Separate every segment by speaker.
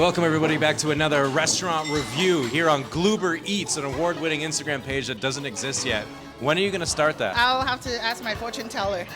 Speaker 1: Welcome everybody back to another restaurant review here on Gloober Eats, an award-winning Instagram page that doesn't exist yet. When are you going to start that?
Speaker 2: I'll have to ask my fortune teller.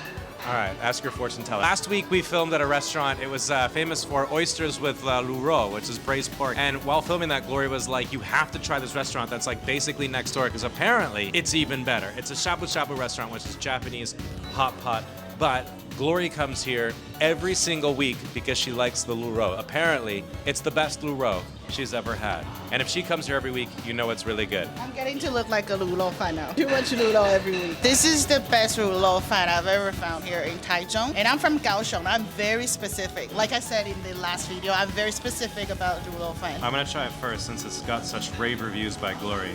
Speaker 1: All right, ask your fortune teller. Last week we filmed at a restaurant. It was famous for oysters with luro, which is braised pork. And while filming that, Glory was like, you have to try this restaurant that's like basically next door, because apparently it's even better. It's a shabu shabu restaurant, which is Japanese hot pot. But Glory comes here every single week because she likes the luro. Apparently, it's the best luro she's ever had. And if she comes here every week, you know it's really good.
Speaker 2: I'm getting to look like a lulo fan now. Too much lulo every week. This is the best lulo fan I've ever found here in Taichung. And I'm from Kaohsiung. I'm very specific. Like I said in the last video, I'm very specific about lulo fan.
Speaker 1: I'm gonna try it first since it's got such rave reviews by Glory.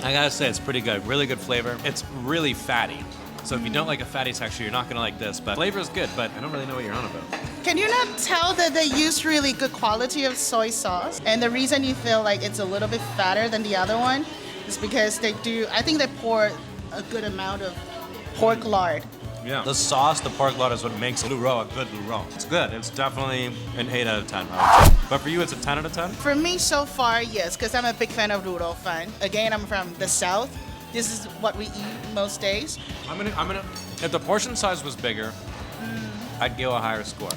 Speaker 1: I gotta say, it's pretty good. Really good flavor. It's really fatty. So if you don't like a fatty texture, you're not gonna like this. But flavor is good, but I don't really know what you're on about.
Speaker 2: Can you not tell that they use really good quality of soy sauce? And the reason you feel like it's a little bit fatter than the other one is because they do, I think they pour a good amount of pork lard.
Speaker 1: Yeah. The sauce, the pork lard is what makes luro a good luro. It's good. It's definitely an 8 out of 10. But for you, it's a 10 out of 10?
Speaker 2: For me so far, yes, because I'm a big fan of luro fan. Again, I'm from the south. This is what we eat most days.
Speaker 1: I'm gonna. If the portion size was bigger, I'd give a higher score.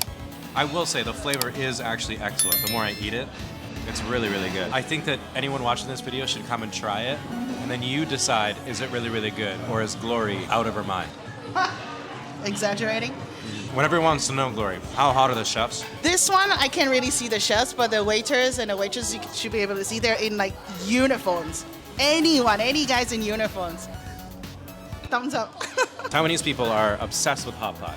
Speaker 1: I will say the flavor is actually excellent. The more I eat it, it's really, really good. I think that anyone watching this video should come and try it, and then you decide, is it really, really good, or is Glory out of her mind?
Speaker 2: Exaggerating?
Speaker 1: When everyone wants to know, Glory, how hot are the chefs?
Speaker 2: This one, I can't really see the chefs, but the waiters and the waitresses, you should be able to see. They're in like uniforms. Any guys in uniforms. Thumbs up.
Speaker 1: Taiwanese people are obsessed with hot pot.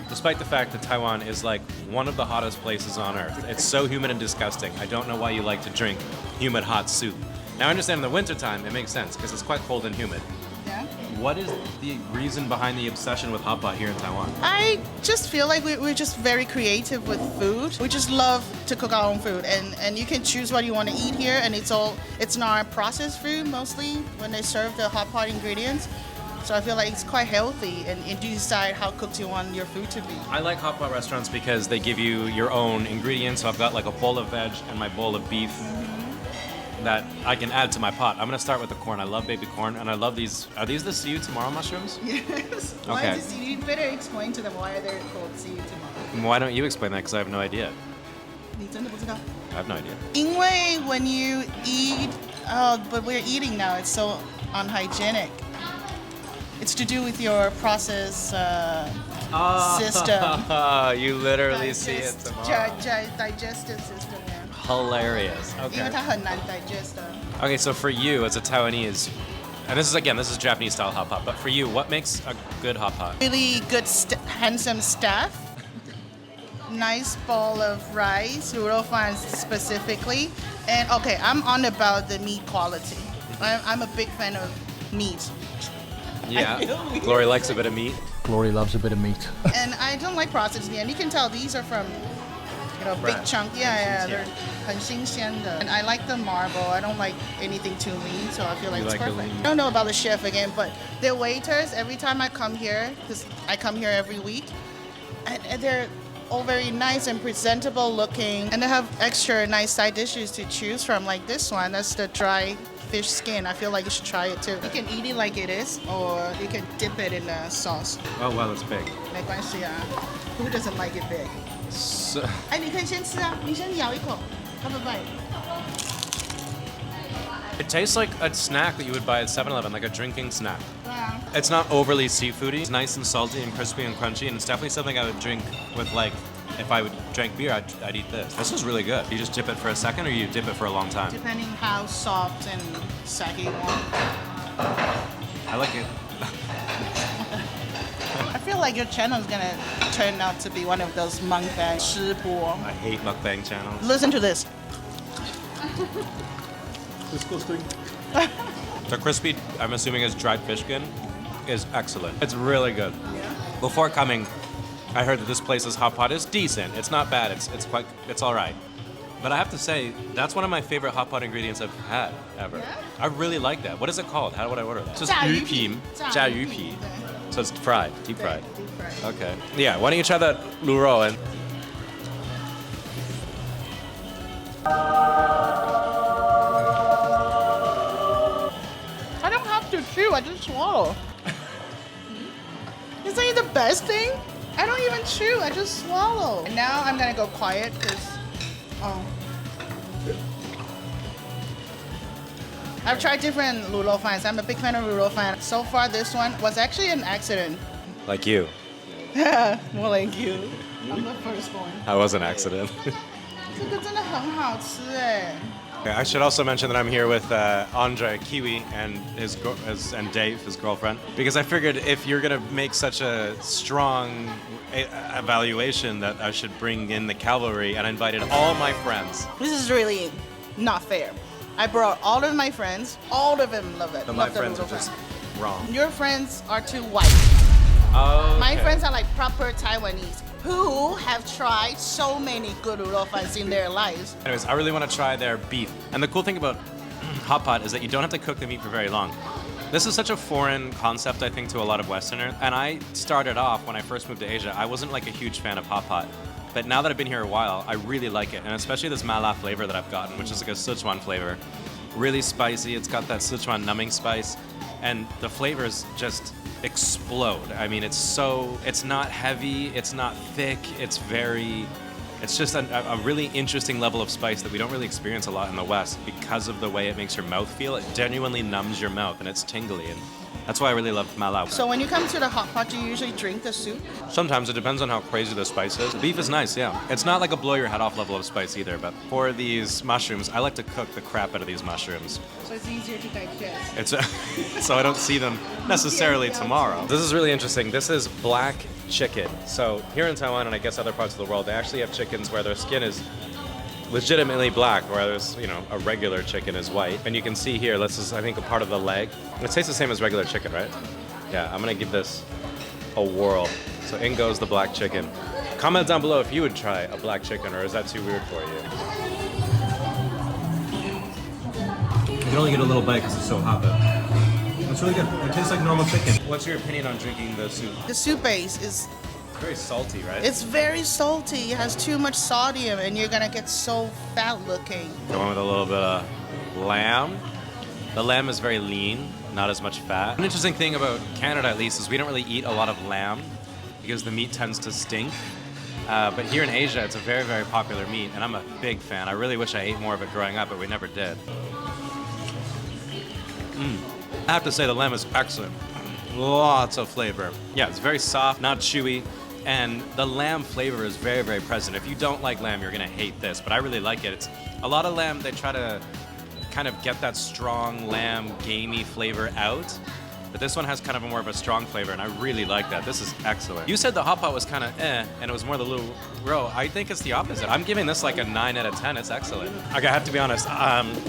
Speaker 1: Despite the fact that Taiwan is like one of the hottest places on earth. It's so humid and disgusting. I don't know why you like to drink humid hot soup. Now I understand in the wintertime it makes sense because it's quite cold and humid.
Speaker 2: Yeah.
Speaker 1: What is the reason behind the obsession with hot pot here in Taiwan?
Speaker 2: I just feel like we're just very creative with food. We just love to cook our own food, and you can choose what you want to eat here, and it's not processed food mostly when they serve the hot pot ingredients. So I feel like it's quite healthy, and you decide how cooked you want your food to be.
Speaker 1: I like hot pot restaurants because they give you your own ingredients. So I've got like a bowl of veg and my bowl of beef that I can add to my pot. I'm gonna start with the corn. I love baby corn, and I love these. Are these the see you tomorrow mushrooms?
Speaker 2: Yes.
Speaker 1: Okay.
Speaker 2: Why is it, you better explain to them why they're called see you tomorrow.
Speaker 1: Why don't you explain that? Because I have no idea.
Speaker 2: 你真的不知道?
Speaker 1: I have no idea.
Speaker 2: 因为 when you eat, but we're eating now, it's so unhygienic. It's to do with your process system.
Speaker 1: You literally see it tomorrow.
Speaker 2: Digestive system, yeah.
Speaker 1: Hilarious.
Speaker 2: 因为
Speaker 1: Okay.
Speaker 2: 它很难 digest.
Speaker 1: Okay, so for you as a Taiwanese, and this is Japanese style hot pot, but for you, what makes a good hot pot?
Speaker 2: Really good, handsome staff. Nice bowl of rice, urofan specifically. And okay, I'm on about the meat quality. I'm a big fan of meat.
Speaker 1: Yeah. Glory likes a bit of meat.
Speaker 3: Glory loves a bit of meat.
Speaker 2: And I don't like processed meat. And you can tell these are from, big
Speaker 1: Fresh.
Speaker 2: chunk. Yeah, they're 很新鲜的. And I like the marble. I don't like anything too lean, so I feel like
Speaker 1: You
Speaker 2: it's
Speaker 1: like it
Speaker 2: perfect.
Speaker 1: lean.
Speaker 2: I don't know about the chef again, but the waiters, every time I come here, because I come here every week, and they're all very nice and presentable looking, and they have extra nice side dishes to choose from, like this one. That's the dry fish skin. I feel like you should try it too. You can eat it like it is, or you can dip it in the sauce.
Speaker 1: Oh, wow, that's big.
Speaker 2: 没关系啊. Who doesn't like it big?
Speaker 1: So,
Speaker 2: 哎，你可以先吃啊，你先咬一口，要不要？
Speaker 1: it tastes like a snack that you would buy at 7-Eleven, like a drinking snack.
Speaker 2: 对啊。
Speaker 1: It's not overly seafoody. It's nice and salty and crispy and crunchy, and it's definitely something I would drink with, like, if I would drink beer, I'd eat this. This is really good. You just dip it for a second, or you dip it for a long time?
Speaker 2: Depending how soft and saggy you want.
Speaker 1: I like it.
Speaker 2: I feel like your channel is gonna turn out to be one of those mukbang 吃播.
Speaker 1: I hate mukbang channels.
Speaker 2: Listen to this.
Speaker 3: Disgusting.
Speaker 1: The crispy, I'm assuming is dried fish skin, is excellent. It's really good.
Speaker 2: Yeah.
Speaker 1: Before coming, I heard that this place's hot pot is decent. It's not bad. It's all right. But I have to say, that's one of my favorite hot pot ingredients I've had ever.
Speaker 2: Yeah?
Speaker 1: I really like that. What is it called? How would I order that? It's just
Speaker 2: 炸鱼
Speaker 1: yu
Speaker 2: 皮
Speaker 1: pim, 炸鱼皮. So it's fried, deep fried.
Speaker 2: Deep fried.
Speaker 1: Okay. Yeah, why don't you try that luro and
Speaker 2: I just swallow. Isn't it the best thing? I don't even chew, I just swallow. And now I'm gonna go quiet because, I've tried different lulo fans. I'm a big fan of lulo fan. So far, this one was actually an accident.
Speaker 1: Like you.
Speaker 2: More like you. I'm the first one.
Speaker 1: I was an accident.
Speaker 2: 这个真的很好吃哎。
Speaker 1: I should also mention that I'm here with Andre Kiwi and and Dave, his girlfriend, because I figured if you're gonna make such a strong evaluation that I should bring in the cavalry, and I invited all my friends.
Speaker 2: This is really not fair. I brought all of my friends. All of them love it.
Speaker 1: But my
Speaker 2: Love the
Speaker 1: friends are
Speaker 2: noodle
Speaker 1: just
Speaker 2: fan.
Speaker 1: wrong.
Speaker 2: Your friends are too white.
Speaker 1: Oh.
Speaker 2: My friends are like proper Taiwanese who have tried so many good noodle fans in their lives.
Speaker 1: Anyways, I really want to try their beef. And the cool thing about hot pot is that you don't have to cook the meat for very long. This is such a foreign concept, I think, to a lot of Westerners. And I started off, when I first moved to Asia, I wasn't like a huge fan of hot pot. But now that I've been here a while, I really like it. And especially this mala flavor that I've gotten, which is like a Sichuan flavor. Really spicy, it's got that Sichuan numbing spice. And the flavors just explode. I mean, it's not heavy, it's not thick, it's just a really interesting level of spice that we don't really experience a lot in the West because of the way it makes your mouth feel. It genuinely numbs your mouth and it's tingly, and that's why I really love mala.
Speaker 2: So when you come to the hot pot, do you usually drink the soup?
Speaker 1: Sometimes it depends on how crazy the spice is. Beef is nice, yeah. It's not like a blow your head off level of spice either, but for these mushrooms, I like to cook the crap out of these mushrooms.
Speaker 2: So it's easier to digest.
Speaker 1: It's so I don't see them necessarily tomorrow. This is really interesting. This is black chicken. So here in Taiwan and I guess other parts of the world, they actually have chickens where their skin is legitimately black, whereas, you know, a regular chicken is white. And you can see here, this is, I think, a part of the leg. It tastes the same as regular chicken, right? Yeah, I'm gonna give this a whirl. So in goes the black chicken. Comment down below if you would try a black chicken, or is that too weird for you? You can only get a little bite because it's so hot, but it's really good. It tastes like normal chicken. What's your opinion on drinking the soup?
Speaker 2: The soup base is
Speaker 1: Very salty, right?
Speaker 2: It's very salty. It has too much sodium, and you're gonna get so fat looking.
Speaker 1: Going with a little bit of lamb. The lamb is very lean, not as much fat. An interesting thing about Canada, at least, is we don't really eat a lot of lamb because the meat tends to stink. But here in Asia, it's a very, very popular meat, and I'm a big fan. I really wish I ate more of it growing up, but we never did. I have to say, the lamb is excellent. Lots of flavor. Yeah, it's very soft, not chewy. And the lamb flavor is very, very present. If you don't like lamb, you're gonna hate this, but I really like it. It's a lot of lamb, they try to kind of get that strong lamb, gamey flavor out. But this one has kind of a more of a strong flavor, and I really like that. This is excellent. You said the hot pot was kind of and it was more the little row. I think it's the opposite. I'm giving this like a 9 out of 10. It's excellent. Okay, I have to be honest.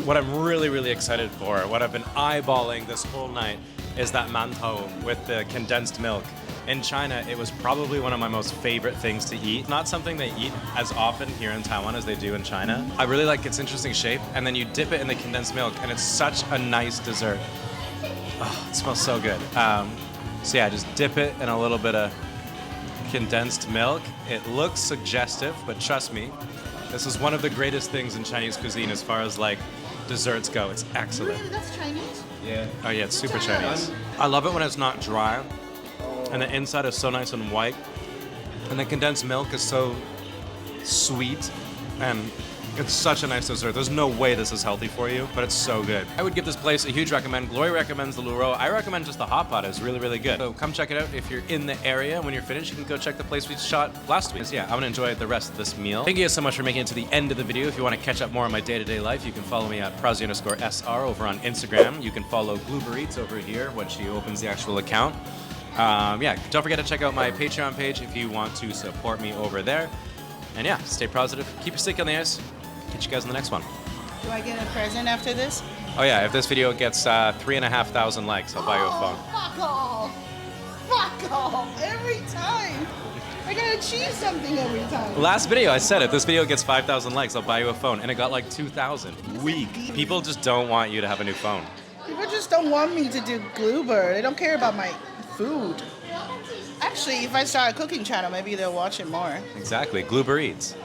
Speaker 1: What I'm really, really excited for, what I've been eyeballing this whole night, is that mantou with the condensed milk. In China, it was probably one of my most favorite things to eat. Not something they eat as often here in Taiwan as they do in China. I really like its interesting shape, and then you dip it in the condensed milk, and it's such a nice dessert. Oh, it smells so good. So yeah, just dip it in a little bit of condensed milk. It looks suggestive, but trust me, this is one of the greatest things in Chinese cuisine as far as like desserts go. It's excellent.
Speaker 2: Really? That's Chinese?
Speaker 1: Yeah. Oh yeah, it's super Chinese. I love it when it's not dry, and the inside is so nice and white, and the condensed milk is so sweet, and it's such a nice dessert. There's no way this is healthy for you, but it's so good. I would give this place a huge recommend. Glory recommends the Luro. I recommend just the hot pot. It's really, really good. So come check it out if you're in the area. When you're finished, you can go check the place we shot last week. So yeah, I'm gonna enjoy the rest of this meal. Thank you guys so much for making it to the end of the video. If you want to catch up more on my day-to-day life, you can follow me at Prozzy_SR over on Instagram. You can follow Gloober Eats over here when she opens the actual account. Yeah, don't forget to check out my Patreon page if you want to support me over there. And yeah, stay positive, keep your stick on the ice. Catch you guys in the next one.
Speaker 2: Do I get a present after this?
Speaker 1: Oh yeah, if this video gets 3,500 likes, I'll buy you a phone.
Speaker 2: Fuck off! Fuck off! Every time! I gotta achieve something every time.
Speaker 1: Last video, I said it. This video gets 5,000 likes, I'll buy you a phone. And it got like 2,000. Weak. People just don't want you to have a new phone.
Speaker 2: People just don't want me to do Gloober. They don't care about my food. Actually, if I start a cooking channel, maybe they'll watch it more.
Speaker 1: Exactly. Gloober Eats.